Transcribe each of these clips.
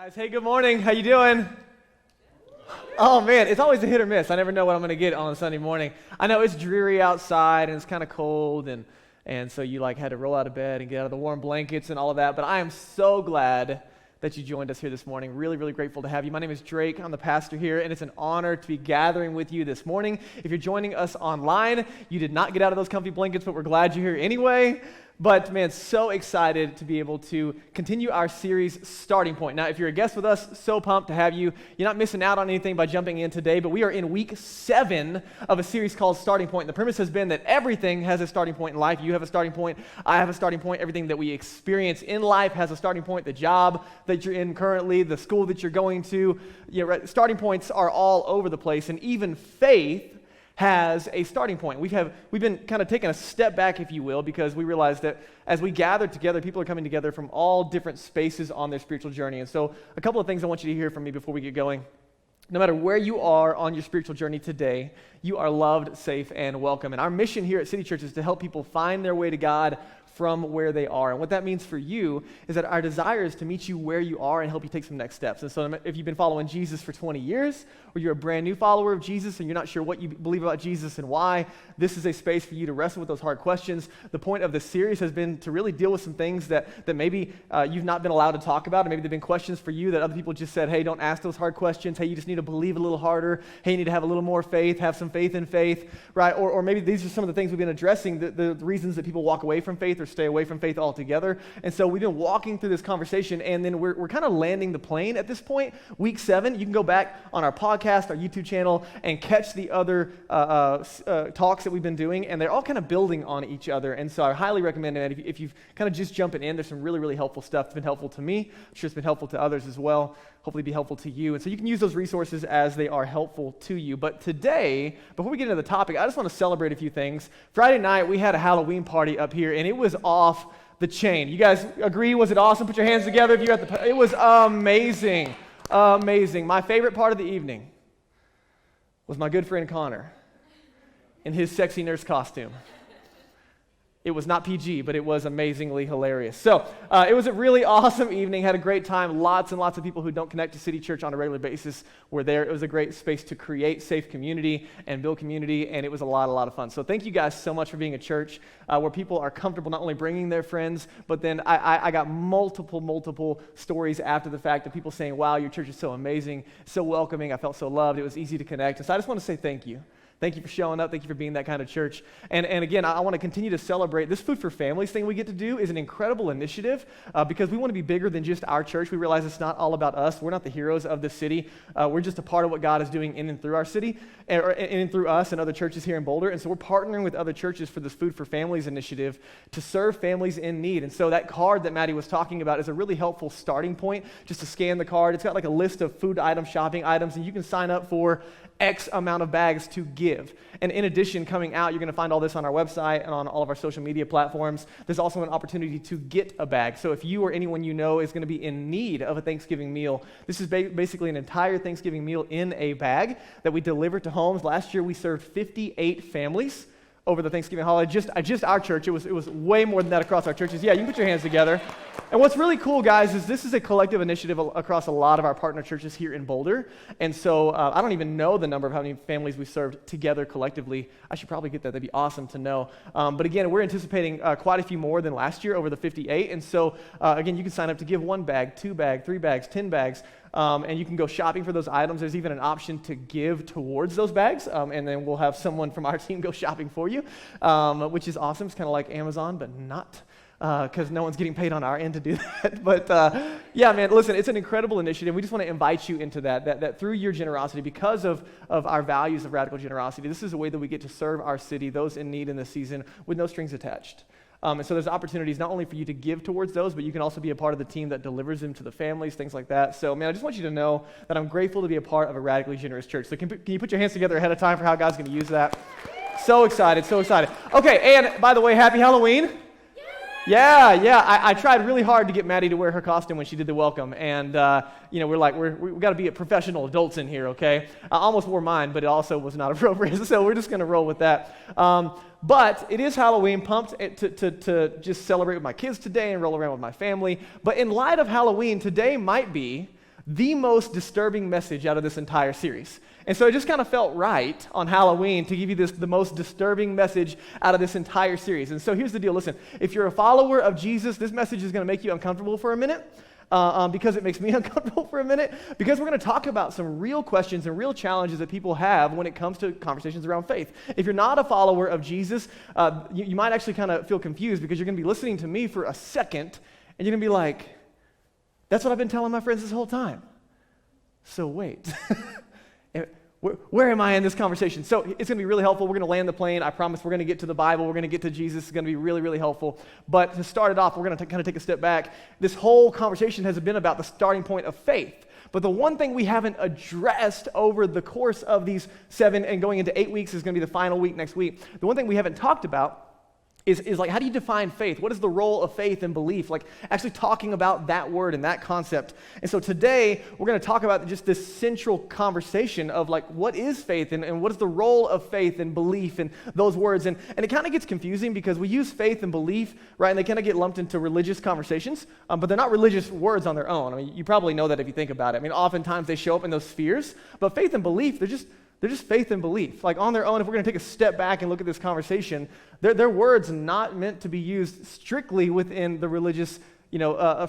Guys, hey, good morning. How you doing? Oh man, it's always a hit or miss. I never know what I'm going to get on a Sunday morning. I know it's dreary outside and it's kind of cold and so you had to roll out of bed and get out of the warm blankets and all of that, but I am so glad that you joined us here this morning. Really, really grateful to have you. My name is Drake. I'm the pastor here, and it's an honor to be gathering with you this morning. If you're joining us online, you did not get out of those comfy blankets, but we're glad you're here anyway. But man, so excited to be able to continue our series, Starting Point. Now, if you're a guest with us, so pumped to have you. You're not missing out on anything by jumping in today, but we are in week 7 of a series called Starting Point. And the premise has been that everything has a starting point in life. You have a starting point. I have a starting point. Everything that we experience in life has a starting point. The job that you're in currently, the school that you're going to, starting points are all over the place. And even faith has a starting point. We've been kind of taking a step back, if you will, because we realize that as we gather together, people are coming together from all different spaces on their spiritual journey. And so a couple of things I want you to hear from me before we get going. No matter where you are on your spiritual journey today, you are loved, safe, and welcome. And our mission here at City Church is to help people find their way to God from where they are. And what that means for you is that our desire is to meet you where you are and help you take some next steps. And so if you've been following Jesus for 20 years, or you're a brand new follower of Jesus and you're not sure what you believe about Jesus and why, this is a space for you to wrestle with those hard questions. The point of this series has been to really deal with some things that maybe you've not been allowed to talk about, or maybe they've been questions for you that other people just said, hey, don't ask those hard questions. Hey, you just need to believe a little harder. Hey, you need to have a little more faith, have some faith in faith, right? Or maybe these are some of the things we've been addressing, the reasons that people walk away from faith or stay away from faith altogether. And so we've been walking through this conversation, and then we're kind of landing the plane at this point. Week 7, you can go back on our podcast, our YouTube channel, and catch the other talks that we've been doing, and they're all kind of building on each other. And so I highly recommend that if you've kind of just jumping in, there's some really, really helpful stuff that's been helpful to me. I'm sure it's been helpful to others as well. Hopefully be helpful to you. And so you can use those resources as they are helpful to you. But today, before we get into the topic, I just want to celebrate a few things. Friday night, we had a Halloween party up here, and it was off the chain. You guys agree? Was it awesome? Put your hands together if you're at the... It was amazing. Amazing. My favorite part of the evening was my good friend Connor in his sexy nurse costume. It was not PG, but it was amazingly hilarious. So it was a really awesome evening, had a great time. Lots and lots of people who don't connect to City Church on a regular basis were there. It was a great space to create safe community and build community, and it was a lot of fun. So thank you guys so much for being a church where people are comfortable not only bringing their friends, but then I got multiple stories after the fact of people saying, wow, your church is so amazing, so welcoming, I felt so loved, it was easy to connect. And so I just want to say thank you. Thank you for showing up. Thank you for being that kind of church. And again, I want to continue to celebrate. This Food for Families thing we get to do is an incredible initiative because we want to be bigger than just our church. We realize it's not all about us. We're not the heroes of the city. We're just a part of what God is doing in and through our city, and in and through us and other churches here in Boulder. And so we're partnering with other churches for this Food for Families initiative to serve families in need. And so that card that Maddie was talking about is a really helpful starting point just to scan the card. It's got like a list of food items, shopping items, and you can sign up for X amount of bags to give. And in addition, coming out, you're going to find all this on our website and on all of our social media platforms. There's also an opportunity to get a bag. So if you or anyone you know is going to be in need of a Thanksgiving meal, this is basically an entire Thanksgiving meal in a bag that we deliver to homes. Last year, we served 58 families over the Thanksgiving holiday. Just our church. It was way more than that across our churches. Yeah, you can put your hands together. And what's really cool, guys, is this is a collective initiative across a lot of our partner churches here in Boulder. And so I don't even know the number of how many families we served together collectively. I should probably get that. That'd be awesome to know. But again, we're anticipating quite a few more than last year over the 58. And so, again, you can sign up to give 1 bag, 2 bags, 3 bags, 10 bags. And you can go shopping for those items. There's even an option to give towards those bags, and then we'll have someone from our team go shopping for you, which is awesome. It's kind of like Amazon, but not, because no one's getting paid on our end to do that. But yeah, man, listen, it's an incredible initiative. We just want to invite you into that through your generosity, because of our values of radical generosity, this is a way that we get to serve our city, those in need in this season, with no strings attached. And so there's opportunities not only for you to give towards those, but you can also be a part of the team that delivers them to the families, things like that. So, man, I just want you to know that I'm grateful to be a part of a radically generous church. So can you put your hands together ahead of time for how God's going to use that? So excited, so excited. Okay, and by the way, happy Halloween. Yeah. I tried really hard to get Maddie to wear her costume when she did the welcome, and we've got to be professional adults in here, okay? I almost wore mine, but it also was not appropriate, so we're just going to roll with that. But it is Halloween, pumped to just celebrate with my kids today and roll around with my family. But in light of Halloween, today might be the most disturbing message out of this entire series. And so it just kind of felt right on Halloween to give you the most disturbing message out of this entire series. And so here's the deal. Listen, if you're a follower of Jesus, this message is going to make you uncomfortable for a minute. Because it makes me uncomfortable for a minute, because we're going to talk about some real questions and real challenges that people have when it comes to conversations around faith. If you're not a follower of Jesus, you might actually kind of feel confused because you're going to be listening to me for a second, and you're going to be like, that's what I've been telling my friends this whole time. So wait. Where am I in this conversation? So it's going to be really helpful. We're going to land the plane. I promise we're going to get to the Bible. We're going to get to Jesus. It's going to be really, really helpful. But to start it off, we're going to kind of take a step back. This whole conversation has been about the starting point of faith. But the one thing we haven't addressed over the course of these 7 and going into 8 weeks is going to be the final week next week. The one thing we haven't talked about is like, how do you define faith? What is the role of faith and belief? Like actually talking about that word and that concept. And so today, we're going to talk about just this central conversation of like, what is faith and what is the role of faith and belief and those words? And it kind of gets confusing because we use faith and belief, right? And they kind of get lumped into religious conversations, but they're not religious words on their own. I mean, you probably know that if you think about it. I mean, oftentimes they show up in those spheres, but faith and belief, they're just faith and belief. Like on their own, if we're going to take a step back and look at this conversation, they're words not meant to be used strictly within the religious,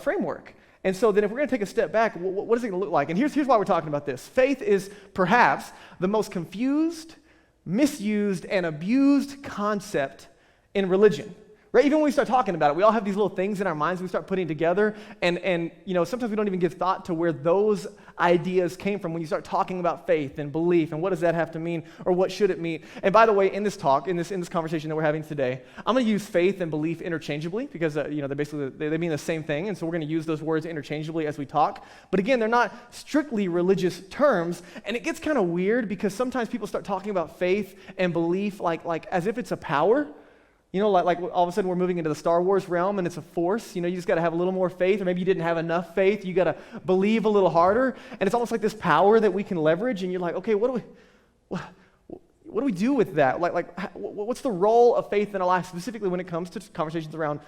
framework. And so then if we're going to take a step back, what is it going to look like? And here's why we're talking about this. Faith is perhaps the most confused, misused, and abused concept in religion. Right? Even when we start talking about it, we all have these little things in our minds we start putting together, and sometimes we don't even give thought to where those ideas came from when you start talking about faith and belief, and what does that have to mean, or what should it mean? And by the way, in this talk, in this conversation that we're having today, I'm going to use faith and belief interchangeably because they mean the same thing, and so we're going to use those words interchangeably as we talk. But again, they're not strictly religious terms, and it gets kind of weird because sometimes people start talking about faith and belief like as if it's a power. Like all of a sudden we're moving into the Star Wars realm and it's a force. You just got to have a little more faith, or maybe you didn't have enough faith. You got to believe a little harder, and it's almost like this power that we can leverage. And you're like, okay, what do we do with that? What's the role of faith in our life, specifically when it comes to conversations around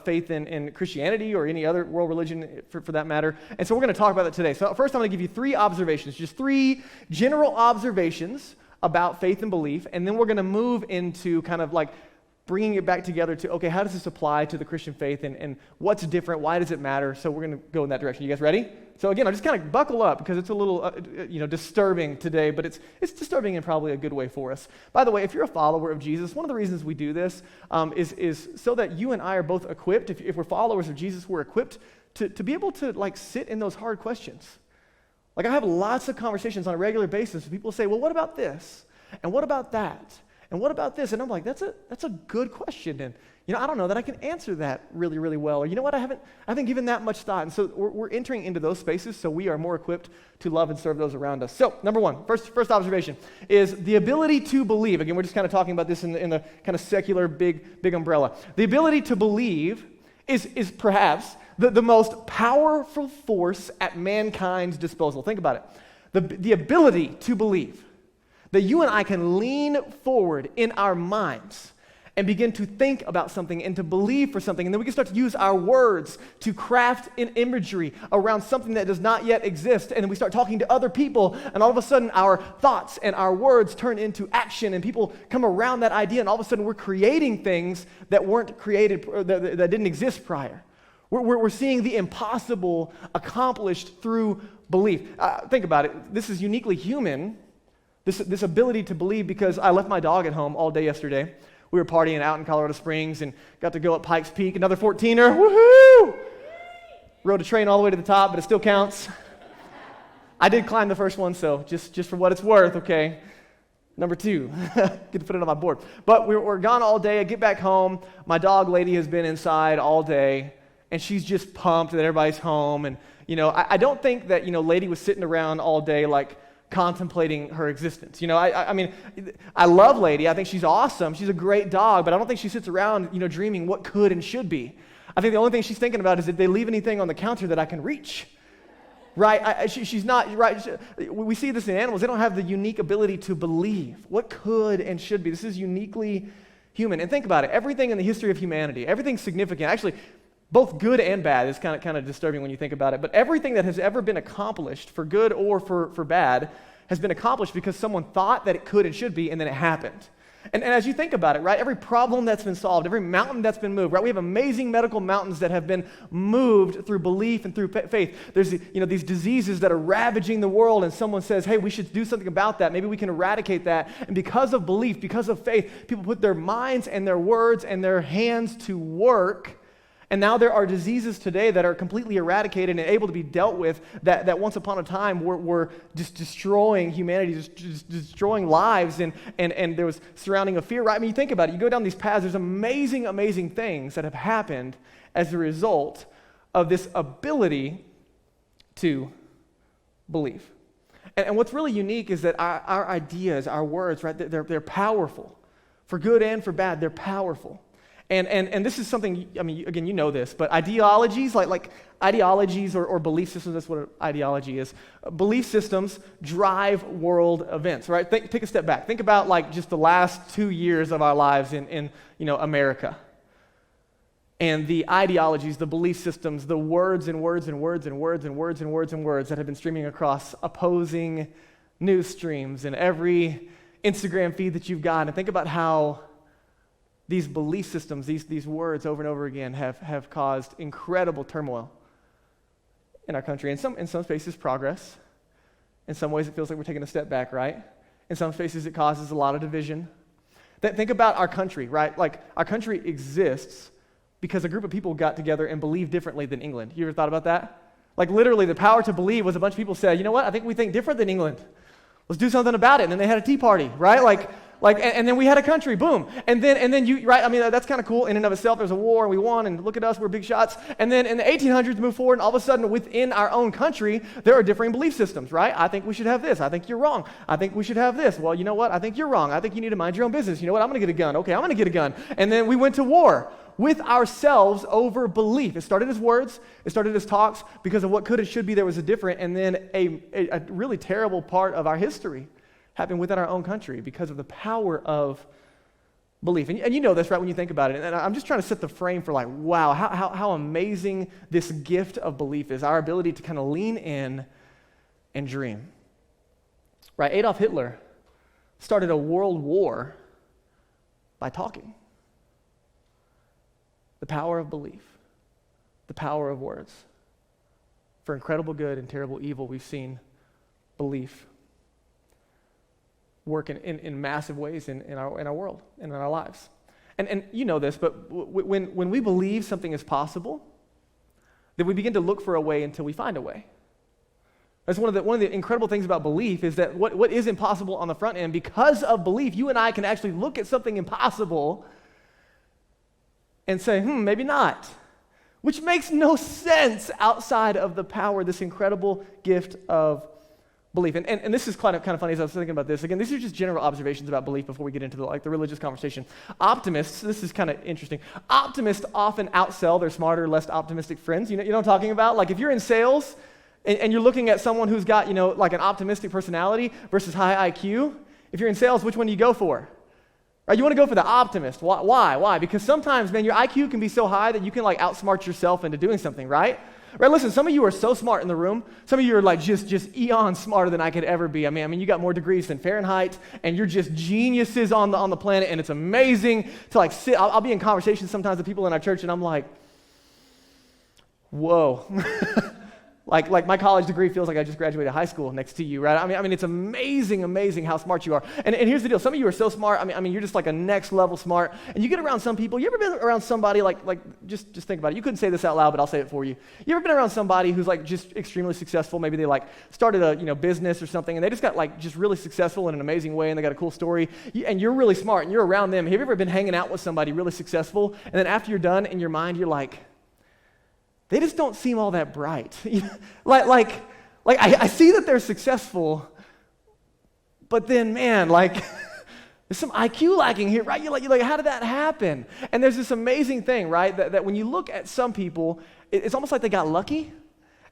faith in Christianity or any other world religion for that matter? And so we're going to talk about that today. So first, I'm going to give you 3 observations, just 3 general observations about faith and belief, and then we're going to move into kind of like bringing it back together to, okay, how does this apply to the Christian faith and what's different? Why does it matter? So we're going to go in that direction. You guys ready? So again, I'll just kind of buckle up because it's a little, disturbing today, but it's disturbing in probably a good way for us. By the way, if you're a follower of Jesus, one of the reasons we do this is so that you and I are both equipped. If we're followers of Jesus, we're equipped to be able to like sit in those hard questions. Like I have lots of conversations on a regular basis where people say, well, what about this? And what about that? And what about this? And I'm like, that's a good question. And, I don't know that I can answer that really, really well. Or you know what? I haven't given that much thought. And so we're entering into those spaces so we are more equipped to love and serve those around us. So number 1, first observation is the ability to believe. Again, we're just kind of talking about this in the kind of secular big umbrella. The ability to believe is perhaps the most powerful force at mankind's disposal. Think about it. The ability to believe. That you and I can lean forward in our minds and begin to think about something and to believe for something. And then we can start to use our words to craft an imagery around something that does not yet exist. And then we start talking to other people, and all of a sudden our thoughts and our words turn into action, and people come around that idea, and all of a sudden we're creating things that weren't created, that didn't exist prior. We're seeing the impossible accomplished through belief. Think about it. This is uniquely human. This ability to believe, because I left my dog at home all day yesterday. We were partying out in Colorado Springs and got to go up Pikes Peak, another 14er. Woohoo! Rode a train all the way to the top, but it still counts. I did climb the first one, so just for what it's worth, okay? Number 2, get to put it on my board. But we're gone all day. I get back home. My dog lady has been inside all day, and she's just pumped that everybody's home. And, I don't think that, lady was sitting around all day like contemplating her existence. I mean, I love Lady. I think she's awesome. She's a great dog, but I don't think she sits around, dreaming what could and should be. I think the only thing she's thinking about is, did they leave anything on the counter that I can reach? Right? She's not, right? We see this in animals. They don't have the unique ability to believe what could and should be. This is uniquely human. And think about it. Everything in the history of humanity, everything significant, actually, both good and bad. It's kind of disturbing when you think about it. But everything that has ever been accomplished, for good or for bad, has been accomplished because someone thought that it could and should be, and then it happened. And as you think about it, right, every problem that's been solved, every mountain that's been moved, right, we have amazing medical mountains that have been moved through belief and through faith. There's these diseases that are ravaging the world, and someone says, hey, we should do something about that. Maybe we can eradicate that. And because of belief, because of faith, people put their minds and their words and their hands to work. And now there are diseases today that are completely eradicated and able to be dealt with that once upon a time were just destroying humanity, just destroying lives, and there was surrounding of fear, right? I mean, you think about it. You go down these paths, there's amazing, amazing things that have happened as a result of this ability to believe. And what's really unique is that our ideas, our words, right, they're powerful. For good and for bad, they're powerful. And this is something, I mean, again, you know this, but ideologies, like ideologies or belief systems, that's what an ideology is. Belief systems drive world events, right? Take a step back. Think about like just the last 2 years of our lives in America. And the ideologies, the belief systems, the words and words and words and words and words and words and words that have been streaming across opposing news streams and every Instagram feed that you've got. And think about how these belief systems, these words over and over again have caused incredible turmoil in our country. In some spaces, progress. In some ways, it feels like we're taking a step back, right? In some spaces, it causes a lot of division. Think about our country, right? Like, our country exists because a group of people got together and believed differently than England. You ever thought about that? Like, literally, the power to believe was a bunch of people said, you know what? I think we think different than England. Let's do something about it. And then they had a tea party, right? And then we had a country, boom. And then you, right, I mean, that's kind of cool in and of itself. There's a war, and we won, and look at us, we're big shots. And then in the 1800s, move forward, and all of a sudden, within our own country, there are differing belief systems, right? I think we should have this. I think you're wrong. I think we should have this. Well, you know what? I think you're wrong. I think you need to mind your own business. You know what? I'm going to get a gun. Okay, I'm going to get a gun. And then we went to war with ourselves over belief. It started as words. It started as talks. Because of what could and should be, there was a different, and then a really terrible part of our history happened within our own country because of the power of belief. And you know this, right, when you think about it. And I'm just trying to set the frame for like, wow, how amazing this gift of belief is, our ability to kind of lean in and dream. Right, Adolf Hitler started a world war by talking. The power of belief, the power of words. For incredible good and terrible evil, we've seen belief work in massive ways in our world and in our lives. And you know this, but when we believe something is possible, then we begin to look for a way until we find a way. That's one of the incredible things about belief is that what is impossible on the front end, because of belief, you and I can actually look at something impossible and say, maybe not, which makes no sense outside of the power, this incredible gift of belief. And this is kind of funny as I was thinking about this. Again, these are just general observations about belief before we get into the religious conversation. Optimists, this is kind of interesting. Optimists often outsell their smarter, less optimistic friends. You know what I'm talking about? Like if you're in sales and you're looking at someone who's got, like an optimistic personality versus high IQ, if you're in sales, which one do you go for? Right, you want to go for the optimist. Why? Because sometimes, man, your IQ can be so high that you can like outsmart yourself into doing something, right? Right, listen, some of you are so smart in the room. Some of you are like just eons smarter than I could ever be. I mean, you got more degrees than Fahrenheit, and you're just geniuses on the planet, and it's amazing to like sit. I'll be in conversations sometimes with people in our church, and I'm like, whoa. Like my college degree feels like I just graduated high school next to you, right? I mean, it's amazing how smart you are. And here's the deal. Some of you are so smart. I mean, you're just like a next level smart. And you get around some people. You ever been around somebody like just think about it. You couldn't say this out loud, but I'll say it for you. You ever been around somebody who's like just extremely successful? Maybe they like started a business or something, and they just got like just really successful in an amazing way, and they got a cool story. And you're really smart, and you're around them. Have you ever been hanging out with somebody really successful, and then after you're done, in your mind, you're like, they just don't seem all that bright. like I see that they're successful, but then, man, like, there's some IQ lacking here, right? You're like, how did that happen? And there's this amazing thing, right, that when you look at some people, it's almost like they got lucky,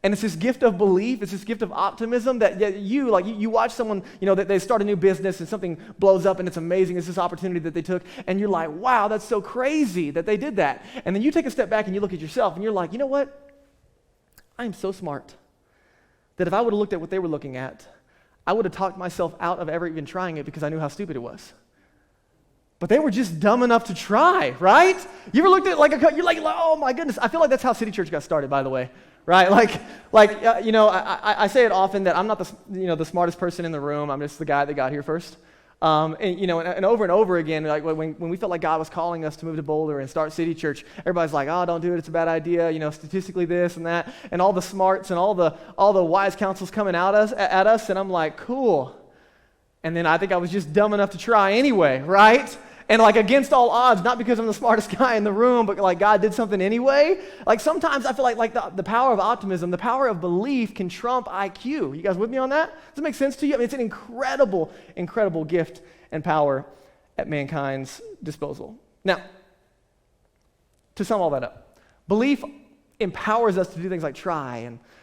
And it's this gift of belief, it's this gift of optimism that you watch someone, that they start a new business and something blows up and it's amazing. It's this opportunity that they took. And you're like, wow, that's so crazy that they did that. And then you take a step back and you look at yourself and you're like, you know what? I am so smart that if I would have looked at what they were looking at, I would have talked myself out of ever even trying it because I knew how stupid it was. But they were just dumb enough to try, right? You ever looked at you're like, oh my goodness. I feel like that's how City Church got started, by the way, right? I say it often that I'm not the smartest person in the room. I'm just the guy that got here first. And over again, like when we felt like God was calling us to move to Boulder and start City Church, everybody's like, oh, don't do it. It's a bad idea. Statistically this and that, and all the smarts and all the wise counsels coming at us, and I'm like, cool. And then I think I was just dumb enough to try anyway, right? And against all odds, not because I'm the smartest guy in the room, but God did something anyway. Sometimes I feel like the power of optimism, the power of belief can trump IQ. You guys with me on that? Does it make sense to you? I mean, it's an incredible, incredible gift and power at mankind's disposal. Now, to sum all that up, belief empowers us to do things like try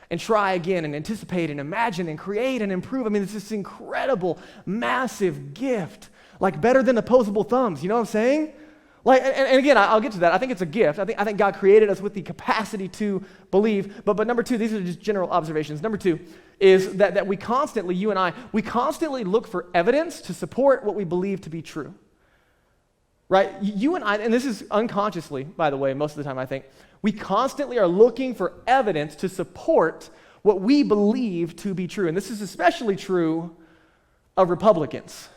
and try again and anticipate and imagine and create and improve. I mean, it's this incredible, massive gift. Better than opposable thumbs, you know what I'm saying? And again, I'll get to that. I think it's a gift. I think God created us with the capacity to believe. But number two, these are just general observations. Number two is that we constantly, you and I, we constantly look for evidence to support what we believe to be true. Right? You and I, and this is unconsciously, by the way, most of the time I think, we constantly are looking for evidence to support what we believe to be true. And this is especially true of Republicans.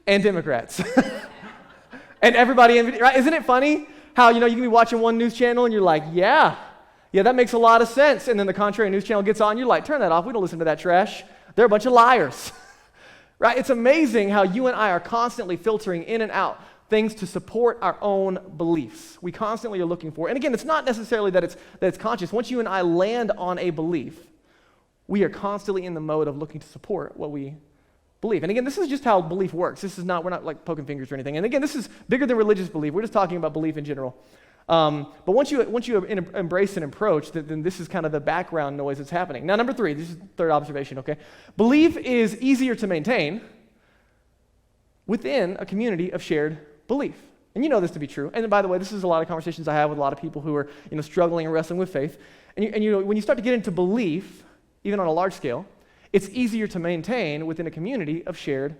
And Democrats. And everybody, right? Isn't it funny how, you can be watching one news channel and you're like, yeah, that makes a lot of sense. And then the contrary news channel gets on, you're like, turn that off. We don't listen to that trash. They're a bunch of liars. Right? It's amazing how you and I are constantly filtering in and out things to support our own beliefs. We constantly are looking for. And again, it's not necessarily that it's conscious. Once you and I land on a belief, we are constantly in the mode of looking to support what we believe. And again, this is just how belief works. We're not poking fingers or anything. And again, this is bigger than religious belief. We're just talking about belief in general. But once you embrace and approach, then this is kind of the background noise that's happening. Now, number three, this is the third observation, okay? Belief is easier to maintain within a community of shared belief. And you know this to be true. And by the way, this is a lot of conversations I have with a lot of people who are struggling and wrestling with faith. And when you start to get into belief, even on a large scale, it's easier to maintain within a community of shared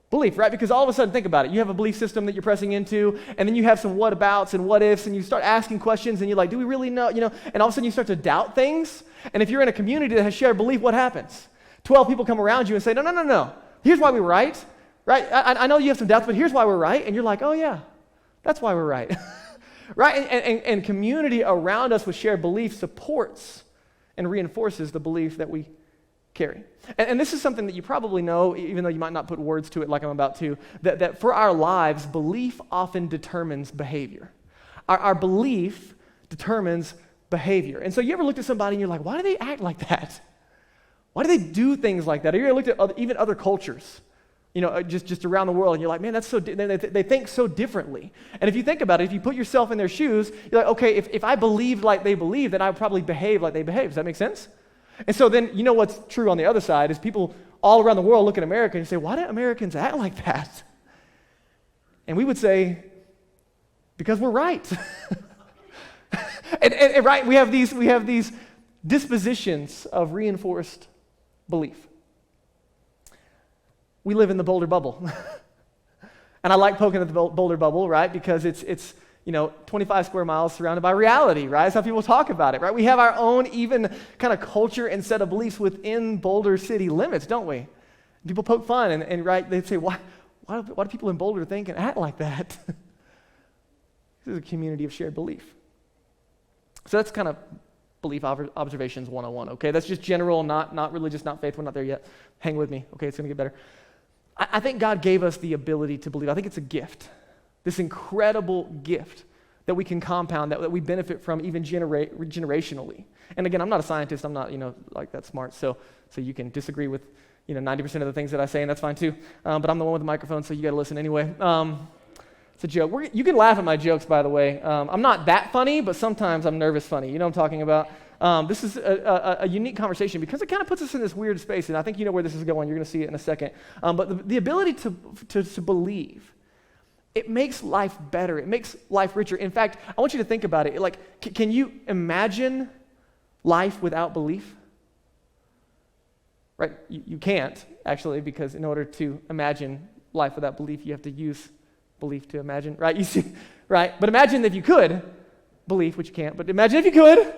belief, right? Because all of a sudden, think about it. You have a belief system that you're pressing into, and then you have some what-abouts and what-ifs, and you start asking questions, and you're like, do we really know? And all of a sudden you start to doubt things. And if you're in a community that has shared belief, what happens? 12 people come around you and say, no. Here's why we were right? I know you have some doubts, but here's why we're right. And you're like, oh, yeah, that's why we're right. Right? And community around us with shared belief supports and reinforces the belief that we carry. And this is something that you probably know, even though you might not put words to it like I'm about to, that for our lives, belief often determines behavior. Our belief determines behavior. And so you ever looked at somebody and you're like, why do they act like that? Why do they do things like that? Or you ever looked at even other cultures, just around the world, and you're like, man, that's so they think so differently. And if you think about it, if you put yourself in their shoes, you're like, okay, if I believed like they believe, then I would probably behave like they behave. Does that make sense? And so then, what's true on the other side is people all around the world look at America and say, why do Americans act like that? And we would say, because we're right. and right, we have these dispositions of reinforced belief. We live in the Boulder bubble. And I like poking at the Boulder bubble, right? Because it's 25 square miles surrounded by reality, right? That's how people talk about it, right? We have our own even kind of culture and set of beliefs within Boulder city limits, don't we? People poke fun and right, they say, why do people in Boulder think and act like that? This is a community of shared belief. So that's kind of belief observations 101, okay? That's just general, not religious, not faith. We're not there yet. Hang with me, okay? It's going to get better. I think God gave us the ability to believe. I think it's a gift. This incredible gift that we can compound, that we benefit from even generationally. And again, I'm not a scientist. I'm not, like that smart. So you can disagree with, 90% of the things that I say, and that's fine too. But I'm the one with the microphone, so you got to listen anyway. It's a joke. You can laugh at my jokes, by the way. I'm not that funny, but sometimes I'm nervous funny. You know what I'm talking about? This is a unique conversation because it kind of puts us in this weird space, and I think you know where this is going. You're going to see it in a second. But the ability to believe, it makes life better. It makes life richer. In fact, I want you to think about it. Like, can you imagine life without belief? Right? You can't, actually, because in order to imagine life without belief, you have to use belief to imagine, right? You see, right? But imagine if you could believe, which you can't, but imagine if you could,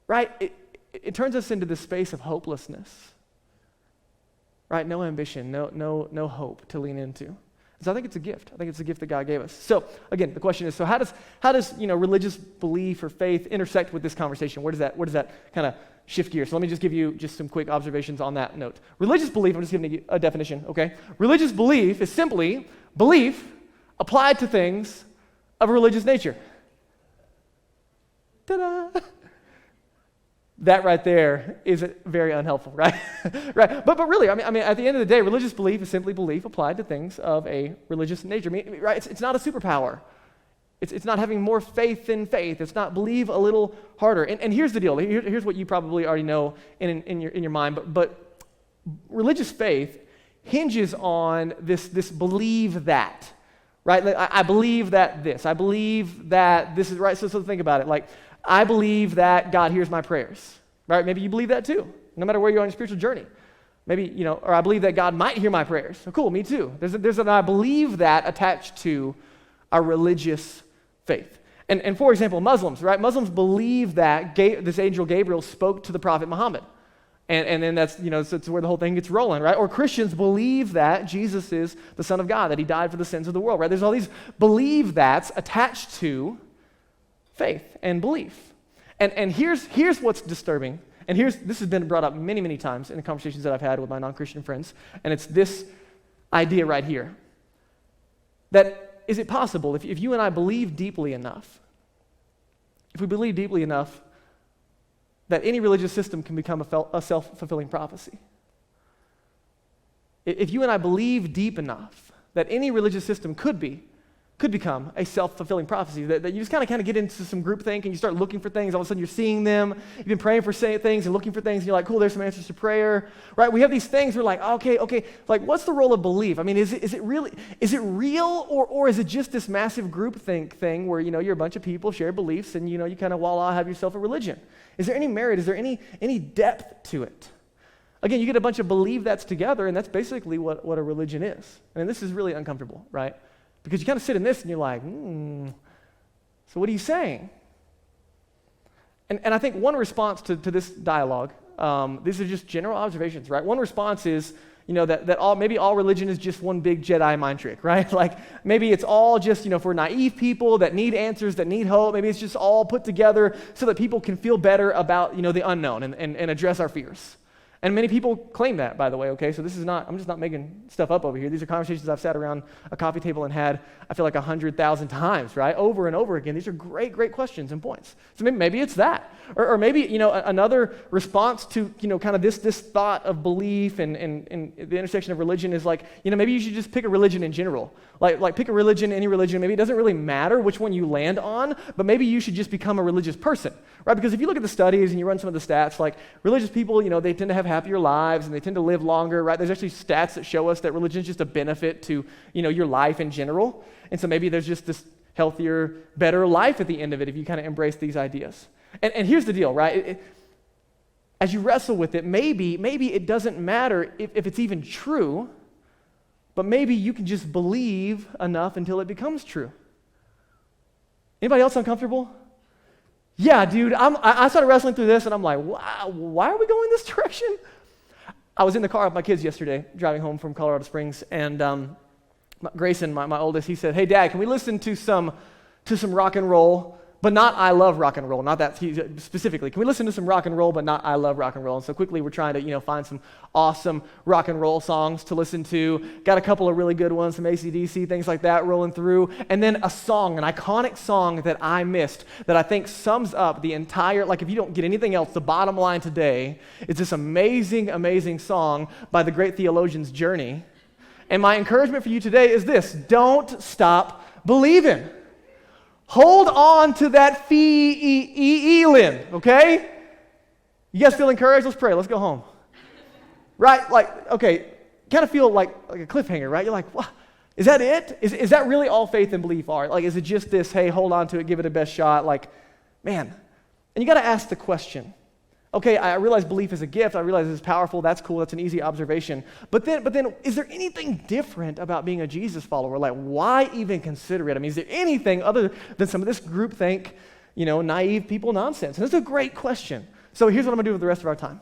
right? It turns us into this space of hopelessness, right? No ambition, no hope to lean into. So I think it's a gift. I think it's a gift that God gave us. So again, the question is, so how does religious belief or faith intersect with this conversation? Where does that kind of shift gears? So let me just give you just some quick observations on that note. Religious belief, I'm just giving you a definition, okay? Religious belief is simply belief applied to things of a religious nature. Ta-da! That right there is very unhelpful, right? Right. But really, I mean, at the end of the day, religious belief is simply belief applied to things of a religious nature. Right? It's not a superpower. It's not having more faith than faith. It's not believe a little harder. And here's the deal. Here's what you probably already know in your mind. But religious faith hinges on this believe that, right? Like, I believe that this. I believe that this is right. So think about it. Like, I believe that God hears my prayers, right? Maybe you believe that too, no matter where you are in your spiritual journey. Maybe, or I believe that God might hear my prayers. So cool, me too. There's an I believe that attached to our religious faith. And for example, Muslims, right? Muslims believe that this angel Gabriel spoke to the prophet Muhammad. And then that's where the whole thing gets rolling, right? Or Christians believe that Jesus is the Son of God, that he died for the sins of the world, right? There's all these believe that's attached to faith and belief. And here's what's disturbing. And this has been brought up many, many times in the conversations that I've had with my non-Christian friends. And it's this idea right here. That is it possible, if you and I believe deeply enough, if we believe deeply enough, that any religious system can become a self-fulfilling prophecy? If you and I believe deep enough that any religious system could become a self-fulfilling prophecy, that you just kind of get into some groupthink and you start looking for things, all of a sudden you're seeing them, you've been praying for things and looking for things, and you're like, cool, there's some answers to prayer, right? We have these things, we're like, okay, like what's the role of belief? I mean, is it real or is it just this massive groupthink thing where, you're a bunch of people, share beliefs, and you kind of voila, have yourself a religion? Is there any merit? Is there any depth to it? Again, you get a bunch of believe that's together, and that's basically what a religion is. And this is really uncomfortable, right? Because you kind of sit in this and you're like, so what are you saying? And I think one response to this dialogue, these are just general observations, right? One response is, that maybe all religion is just one big Jedi mind trick, right? Like maybe it's all just, for naive people that need answers, that need hope. Maybe it's just all put together so that people can feel better about, the unknown and address our fears. And many people claim that, by the way, okay? So I'm just not making stuff up over here. These are conversations I've sat around a coffee table and had, I feel like 100,000 times, right? Over and over again. These are great, great questions and points. So maybe it's that. Or maybe, another response to, kind of this thought of belief and the intersection of religion is like, maybe you should just pick a religion in general. Like pick a religion, any religion. Maybe it doesn't really matter which one you land on, but maybe you should just become a religious person, right? Because if you look at the studies and you run some of the stats, like religious people, they tend to have happier lives and they tend to live longer, right? There's actually stats that show us that religion is just a benefit to, your life in general. And so maybe there's just this healthier, better life at the end of it if you kind of embrace these ideas. And here's the deal, right? As you wrestle with it, maybe it doesn't matter if it's even true, but maybe you can just believe enough until it becomes true. Anybody else uncomfortable? Yeah, dude, I started wrestling through this and I'm like, wow, why are we going this direction? I was in the car with my kids yesterday, driving home from Colorado Springs, and Grayson, my oldest, he said, hey, Dad, can we listen to some rock and roll, but not I love rock and roll, not that specifically. Can we listen to some rock and roll, but not I love rock and roll? And so quickly we're trying to, find some awesome rock and roll songs to listen to. Got a couple of really good ones, some AC/DC, things like that rolling through. And then a song, an iconic song that I missed that I think sums up the entire, like if you don't get anything else, the bottom line today is this amazing, amazing song by the great theologians Journey. And my encouragement for you today is this: don't stop believing. Hold on to that feeling, okay? You guys feel encouraged? Let's pray. Let's go home. Right? Like, okay, kind of feel like a cliffhanger, right? You're like, what? Is that it? Is that really all faith and belief are? Like, is it just this, hey, hold on to it, give it a best shot? Like, man. And you got to ask the question. Okay, I realize belief is a gift. I realize it's powerful. That's cool. That's an easy observation. But then, is there anything different about being a Jesus follower? Like, why even consider it? I mean, is there anything other than some of this groupthink, naive people nonsense? And that's a great question. So here's what I'm going to do with the rest of our time.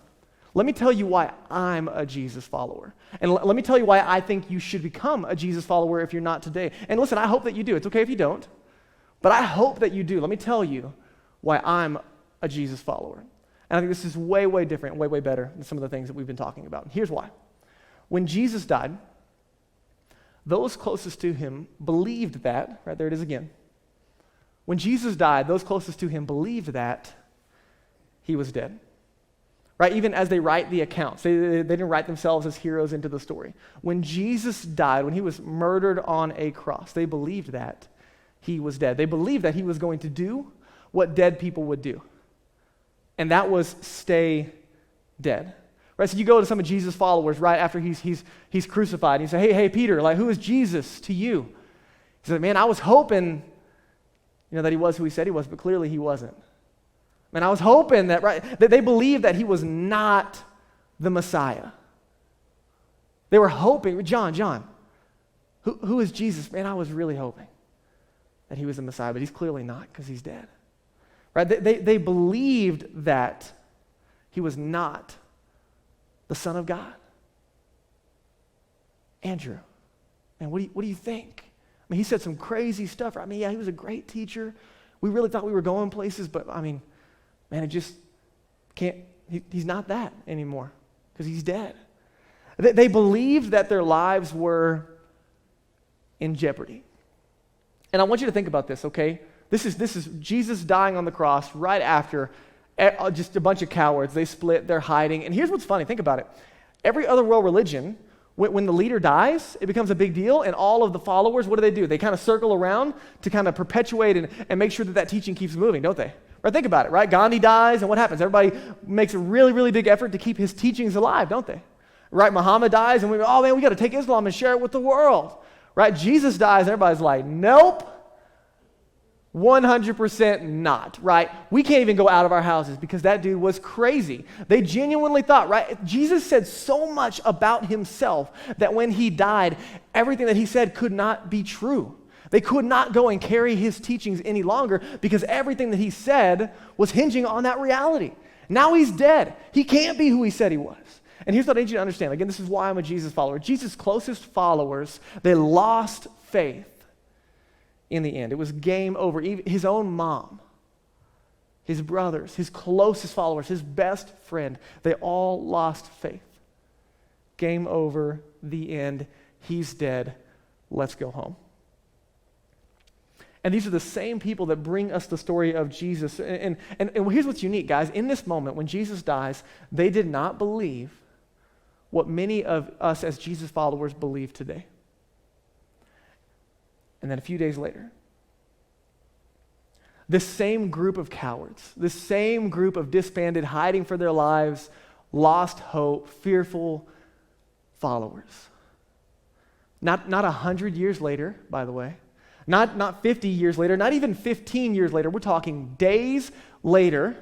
Let me tell you why I'm a Jesus follower. And let me tell you why I think you should become a Jesus follower if you're not today. And listen, I hope that you do. It's okay if you don't. But I hope that you do. Let me tell you why I'm a Jesus follower. And I think this is way, way different, way, way better than some of the things that we've been talking about. And here's why. When Jesus died, those closest to him believed that, right there it is again. When Jesus died, those closest to him believed that he was dead. Right? Even as they write the accounts, they didn't write themselves as heroes into the story. When Jesus died, when he was murdered on a cross, they believed that he was dead. They believed that he was going to do what dead people would do. And that was stay dead. Right? So you go to some of Jesus' followers right after he's crucified, and you say, hey, Peter, like, who is Jesus to you? He said, man, I was hoping, that he was who he said he was, but clearly he wasn't. Man, I was hoping that they believed that he was not the Messiah. They were hoping, John, who is Jesus? Man, I was really hoping that he was the Messiah, but he's clearly not because he's dead. Right? They believed that he was not the Son of God. Andrew, man, what do you think? I mean, he said some crazy stuff. I mean, yeah, he was a great teacher. We really thought we were going places, but I mean, man, it just can't, he's not that anymore because he's dead. They believed that their lives were in jeopardy. And I want you to think about this, okay? This is Jesus dying on the cross right after just a bunch of cowards. They split, they're hiding. And here's what's funny, think about it. Every other world religion, when the leader dies, it becomes a big deal, and all of the followers, what do? They kind of circle around to kind of perpetuate and make sure that teaching keeps moving, don't they? Right? Think about it, right? Gandhi dies, and what happens? Everybody makes a really, really big effort to keep his teachings alive, don't they? Right? Muhammad dies, and we got to take Islam and share it with the world. Right? Jesus dies, and everybody's like, nope. 100% not, right? We can't even go out of our houses because that dude was crazy. They genuinely thought, right? Jesus said so much about himself that when he died, everything that he said could not be true. They could not go and carry his teachings any longer because everything that he said was hinging on that reality. Now he's dead. He can't be who he said he was. And here's what I need you to understand. Again, this is why I'm a Jesus follower. Jesus' closest followers, they lost faith. In the end, it was game over. Even his own mom, his brothers, his closest followers, his best friend, they all lost faith. Game over, the end, he's dead, let's go home. And these are the same people that bring us the story of Jesus. And here's what's unique, guys. In this moment, when Jesus dies, they did not believe what many of us as Jesus followers believe today. And then a few days later, this same group of cowards, this same group of disbanded, hiding for their lives, lost hope, fearful followers. Not 100 years later, by the way. Not 50 years later, not even 15 years later. We're talking days later.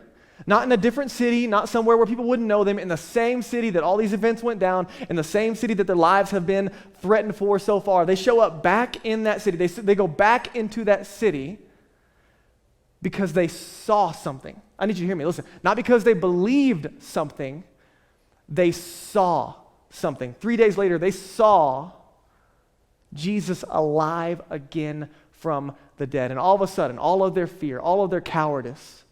Not in a different city, not somewhere where people wouldn't know them, in the same city that all these events went down, in the same city that their lives have been threatened for so far. They show up back in that city. They go back into that city because they saw something. I need you to hear me. Listen, not because they believed something, they saw something. 3 days later, they saw Jesus alive again from the dead. And all of a sudden, all of their fear, all of their cowardice,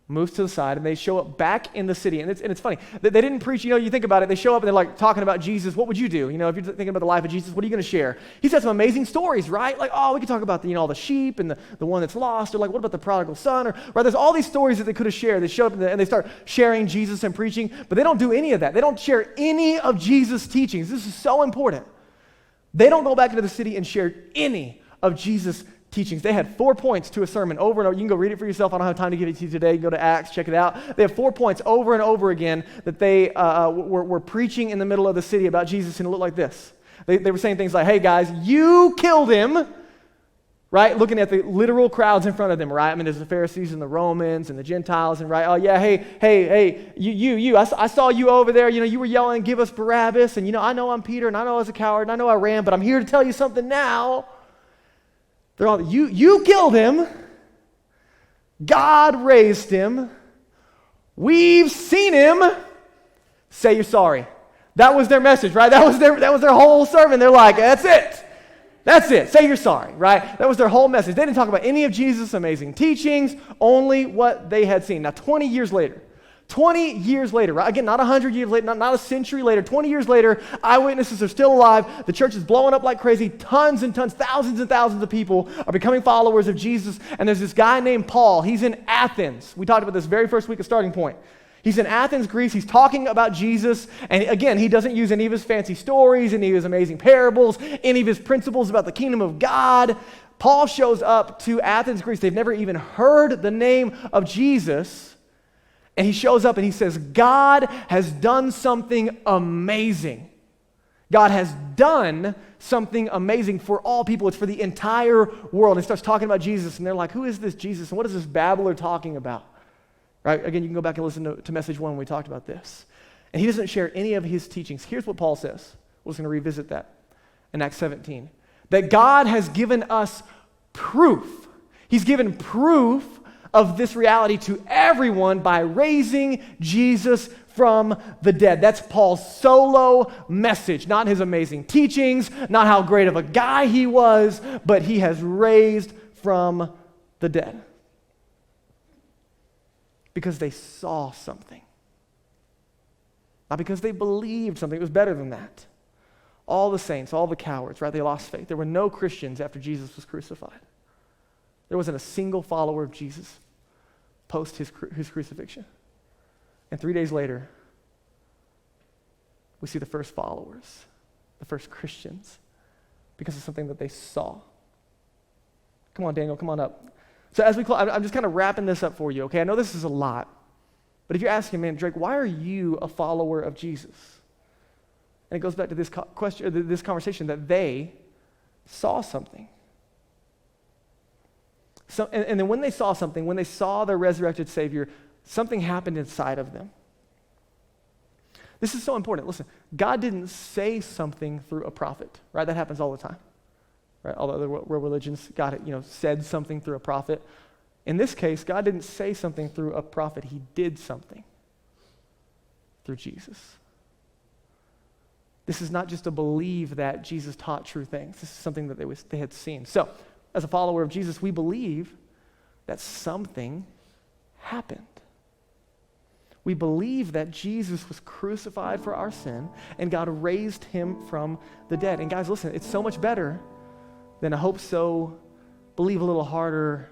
moves to the side, and they show up back in the city. And it's funny. They didn't preach, you think about it, they show up and they're like talking about Jesus. What would you do? If you're thinking about the life of Jesus, what are you going to share? He's had some amazing stories, right? Like, we could talk about all the sheep and the one that's lost, or like, what about the prodigal son? Or, right, there's all these stories that they could have shared. They show up and they start sharing Jesus and preaching, but they don't do any of that. They don't share any of Jesus' teachings. This is so important. They don't go back into the city and share any of Jesus' teachings. They had 4 points to a sermon over and over. You can go read it for yourself. I don't have time to give it to you today. You can go to Acts, check it out. They have 4 points over and over again that they were preaching in the middle of the city about Jesus, and it looked like this. They were saying things like, hey guys, you killed him, right? Looking at the literal crowds in front of them, right? I mean, there's the Pharisees and the Romans and the Gentiles, and right, oh yeah, hey, you, I saw you over there, you were yelling, give us Barabbas, and I know I'm Peter, and I know I was a coward, and I know I ran, but I'm here to tell you something now. They're all, you killed him, God raised him, we've seen him, say you're sorry. That was their message, right? That was their whole sermon. They're like, that's it, say you're sorry, right? That was their whole message. They didn't talk about any of Jesus' amazing teachings, only what they had seen. Now 20 years later, right? Again, not 100 years later, not a century later, 20 years later, eyewitnesses are still alive. The church is blowing up like crazy. Tons and tons, thousands and thousands of people are becoming followers of Jesus. And there's this guy named Paul. He's in Athens. We talked about this very first week of Starting Point. He's in Athens, Greece. He's talking about Jesus. And again, he doesn't use any of his fancy stories, any of his amazing parables, any of his principles about the kingdom of God. Paul shows up to Athens, Greece. They've never even heard the name of Jesus. And he shows up and he says, God has done something amazing. God has done something amazing for all people. It's for the entire world. And he starts talking about Jesus, and they're like, who is this Jesus? And what is this babbler talking about? Right? Again, you can go back and listen to message 1 when we talked about this. And he doesn't share any of his teachings. Here's what Paul says. We're just going to revisit that in Acts 17. That God has given us proof. He's given proof of this reality to everyone by raising Jesus from the dead. That's Paul's solo message, not his amazing teachings, not how great of a guy he was, but he has raised from the dead. Because they saw something. Not because they believed something. It was better than that. All the saints, all the cowards, right? They lost faith. There were no Christians after Jesus was crucified. There wasn't a single follower of Jesus post his crucifixion. And 3 days later, we see the first followers, the first Christians, because of something that they saw. Come on, Daniel, come on up. So as we close, I'm just kind of wrapping this up for you, okay? I know this is a lot, but if you're asking, man, Drake, why are you a follower of Jesus? And it goes back to this question, this conversation that they saw something. So, and then when they saw something, when they saw their resurrected Savior, something happened inside of them. This is so important. Listen, God didn't say something through a prophet, right? That happens all the time, right? All the other world religions, God, said something through a prophet. In this case, God didn't say something through a prophet. He did something through Jesus. This is not just to believe that Jesus taught true things. This is something that they had seen. So, as a follower of Jesus, we believe that something happened. We believe that Jesus was crucified for our sin and God raised him from the dead. And guys, listen, it's so much better than a hope so, believe a little harder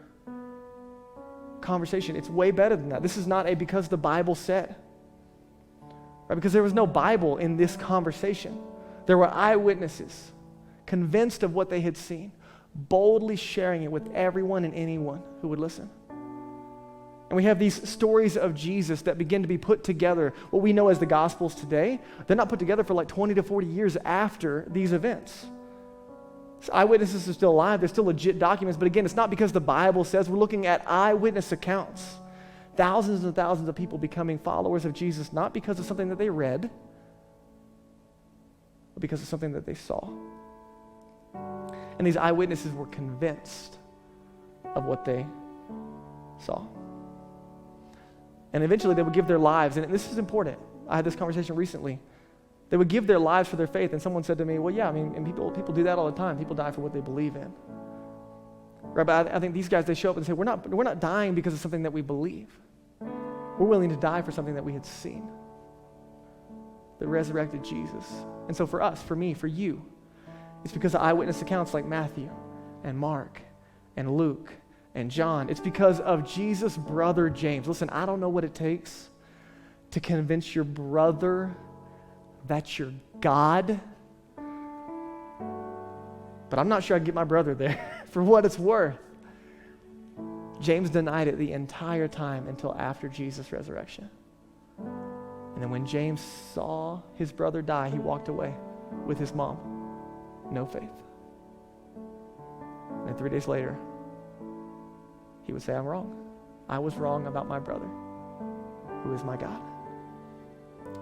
conversation. It's way better than that. This is not a because the Bible said. Right? Because there was no Bible in this conversation. There were eyewitnesses convinced of what they had seen, boldly sharing it with everyone and anyone who would listen. And we have these stories of Jesus that begin to be put together, what we know as the Gospels today. They're not put together for like 20 to 40 years after these events. So eyewitnesses are still alive. They're still legit documents. But again, it's not because the Bible says. We're looking at eyewitness accounts. Thousands and thousands of people becoming followers of Jesus, not because of something that they read, but because of something that they saw. And these eyewitnesses were convinced of what they saw. And eventually they would give their lives, and this is important. I had this conversation recently. They would give their lives for their faith, and someone said to me, well, yeah, I mean, and people do that all the time. People die for what they believe in. Right, but I think these guys, they show up and say, we're not dying because of something that we believe. We're willing to die for something that we had seen. The resurrected Jesus. And so for us, for me, for you, it's because of eyewitness accounts like Matthew and Mark and Luke and John. It's because of Jesus' brother James. Listen, I don't know what it takes to convince your brother that you're God. but I'm not sure I'd get my brother there for what it's worth. James denied it the entire time until after Jesus' resurrection. And then when James saw his brother die, he walked away with his mom. No faith. And 3 days later, he would say, I'm wrong. I was wrong about my brother, who is my God.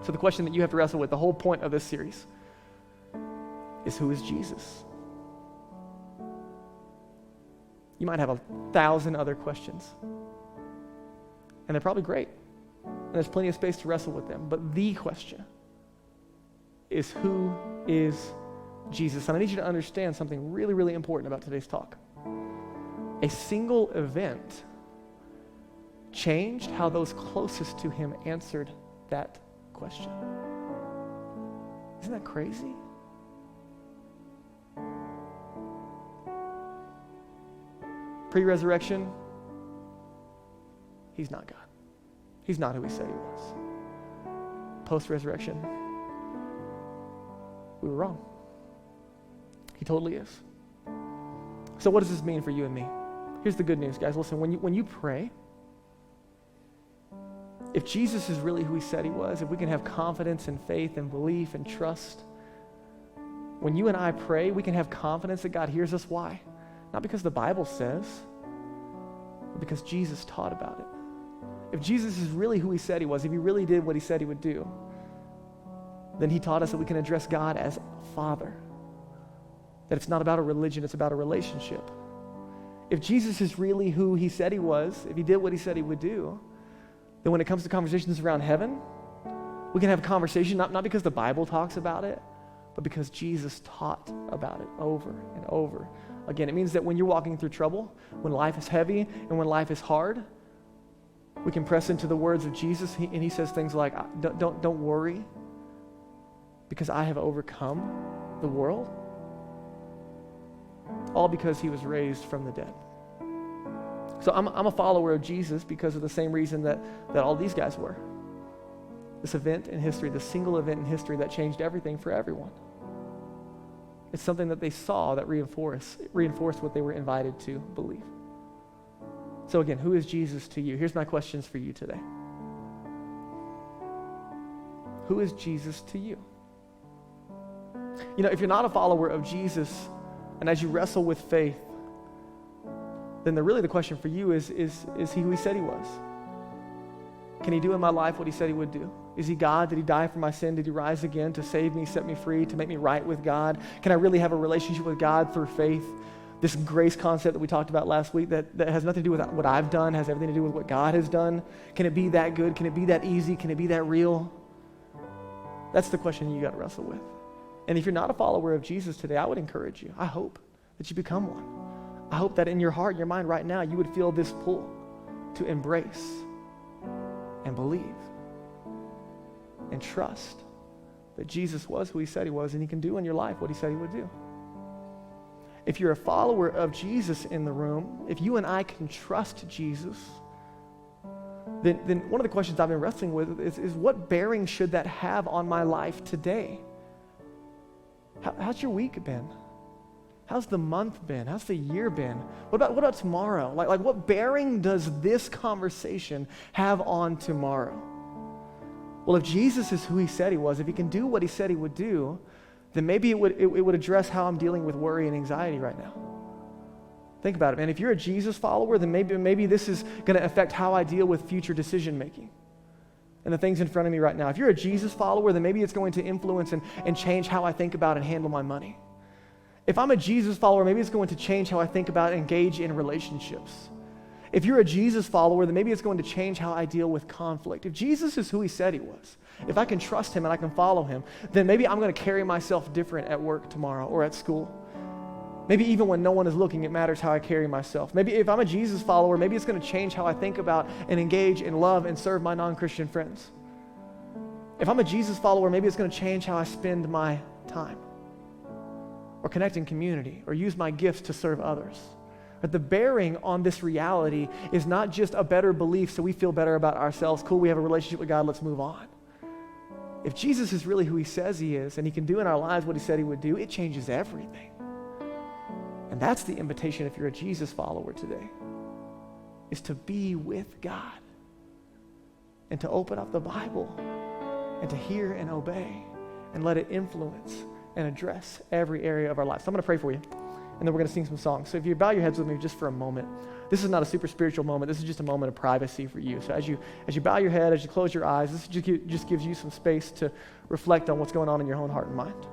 So the question that you have to wrestle with, the whole point of this series, is who is Jesus? You might have 1,000 other questions. And they're probably great. And there's plenty of space to wrestle with them. But the question is, who is Jesus? And I need you to understand something really, really important about today's talk. A single event changed how those closest to him answered that question. Isn't that crazy? Pre-resurrection, he's not God. He's not who he said he was. Post-resurrection, we were wrong. He totally is. So what does this mean for you and me? Here's the good news, guys. Listen, when you pray, if Jesus is really who he said he was, if we can have confidence and faith and belief and trust, when you and I pray, we can have confidence that God hears us. Why? Not because the Bible says, but because Jesus taught about it. If Jesus is really who he said he was, if he really did what he said he would do, then he taught us that we can address God as Father. That it's not about a religion, it's about a relationship. If Jesus is really who he said he was, if he did what he said he would do, then when it comes to conversations around heaven, we can have a conversation not because the Bible talks about it, but because Jesus taught about it over and over again. It means that when you're walking through trouble, when life is heavy and when life is hard, we can press into the words of Jesus, and he says things like, don't worry, because I have overcome the world. All because he was raised from the dead. So I'm a follower of Jesus because of the same reason that all these guys were. This event in history, this single event in history that changed everything for everyone. It's something that they saw that reinforced what they were invited to believe. So again, who is Jesus to you? Here's my questions for you today. Who is Jesus to you? You know, if you're not a follower of Jesus, and as you wrestle with faith, then the question for you is he who he said he was? Can he do in my life what he said he would do? Is he God? Did he die for my sin? Did he rise again to save me, set me free, to make me right with God? Can I really have a relationship with God through faith? This grace concept that we talked about last week that has nothing to do with what I've done, has everything to do with what God has done. Can it be that good? Can it be that easy? Can it be that real? That's the question you got to wrestle with. And if you're not a follower of Jesus today, I would encourage you, I hope that you become one. I hope that in your heart, your mind right now, you would feel this pull to embrace and believe and trust that Jesus was who he said he was, and he can do in your life what he said he would do. If you're a follower of Jesus in the room, if you and I can trust Jesus, then one of the questions I've been wrestling with is what bearing should that have on my life today? How's your week been? How's the month been? How's the year been? What about tomorrow? Like what bearing does this conversation have on tomorrow? Well, if Jesus is who he said he was, if he can do what he said he would do, then maybe it would address how I'm dealing with worry and anxiety right now. Think about it, man. If you're a Jesus follower, then maybe this is going to affect how I deal with future decision making and the things in front of me right now. If you're a Jesus follower, then maybe it's going to influence and change how I think about and handle my money. If I'm a Jesus follower, maybe it's going to change how I think about and engage in relationships. If you're a Jesus follower, then maybe it's going to change how I deal with conflict. If Jesus is who he said he was, if I can trust him and I can follow him, then maybe I'm going to carry myself different at work tomorrow or at school. Maybe even when no one is looking, it matters how I carry myself. Maybe if I'm a Jesus follower, maybe it's going to change how I think about and engage and love and serve my non-Christian friends. If I'm a Jesus follower, maybe it's going to change how I spend my time or connect in community or use my gifts to serve others. But the bearing on this reality is not just a better belief so we feel better about ourselves. Cool, we have a relationship with God, let's move on. If Jesus is really who he says he is and he can do in our lives what he said he would do, it changes everything. That's the invitation if you're a Jesus follower today, is to be with God and to open up the Bible and to hear and obey and let it influence and address every area of our lives. So I'm going to pray for you, and then we're going to sing some songs. So if you bow your heads with me just for a moment, this is not a super spiritual moment. This is just a moment of privacy for you. So as you bow your head, as you close your eyes, this just gives you some space to reflect on what's going on in your own heart and mind.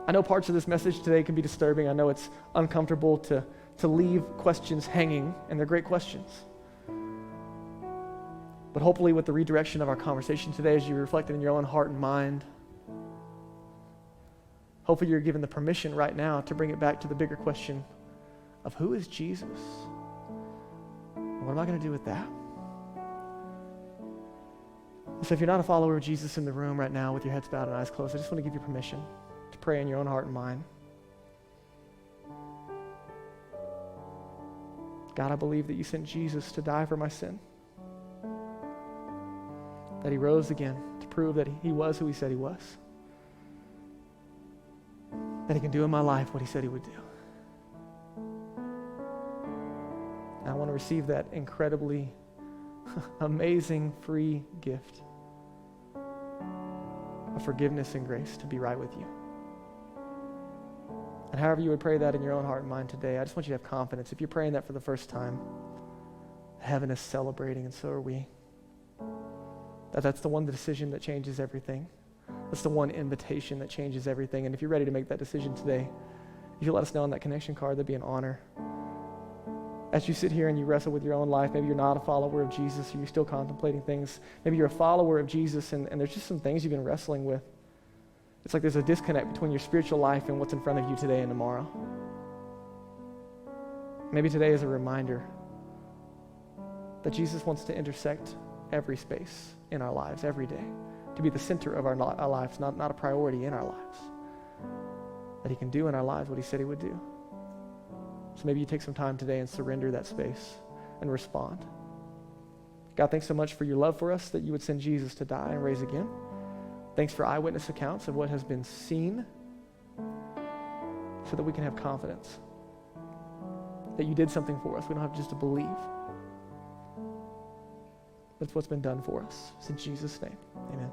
I know parts of this message today can be disturbing. I know it's uncomfortable to leave questions hanging, and they're great questions. But hopefully with the redirection of our conversation today, as you reflect in your own heart and mind, hopefully you're given the permission right now to bring it back to the bigger question of who is Jesus? And what am I going to do with that? So if you're not a follower of Jesus in the room right now with your heads bowed and eyes closed, I just want to give you permission to pray in your own heart and mind. God, I believe that you sent Jesus to die for my sin, that he rose again to prove that he was who he said he was, that he can do in my life what he said he would do. And I want to receive that incredibly amazing free gift of forgiveness and grace to be right with you. And however you would pray that in your own heart and mind today, I just want you to have confidence. If you're praying that for the first time, heaven is celebrating, and so are we. That's the one decision that changes everything. That's the one invitation that changes everything. And if you're ready to make that decision today, if you let us know on that connection card, that'd be an honor. As you sit here and you wrestle with your own life, maybe you're not a follower of Jesus, or you're still contemplating things. Maybe you're a follower of Jesus, and there's just some things you've been wrestling with. It's like there's a disconnect between your spiritual life and what's in front of you today and tomorrow. Maybe today is a reminder that Jesus wants to intersect every space in our lives every day, to be the center of our lives, not a priority in our lives. That he can do in our lives what he said he would do. So maybe you take some time today and surrender that space and respond. God, thanks so much for your love for us, that you would send Jesus to die and raise again. Thanks for eyewitness accounts of what has been seen, so that we can have confidence that you did something for us. We don't have just to believe. That's what's been done for us. It's in Jesus' name, amen.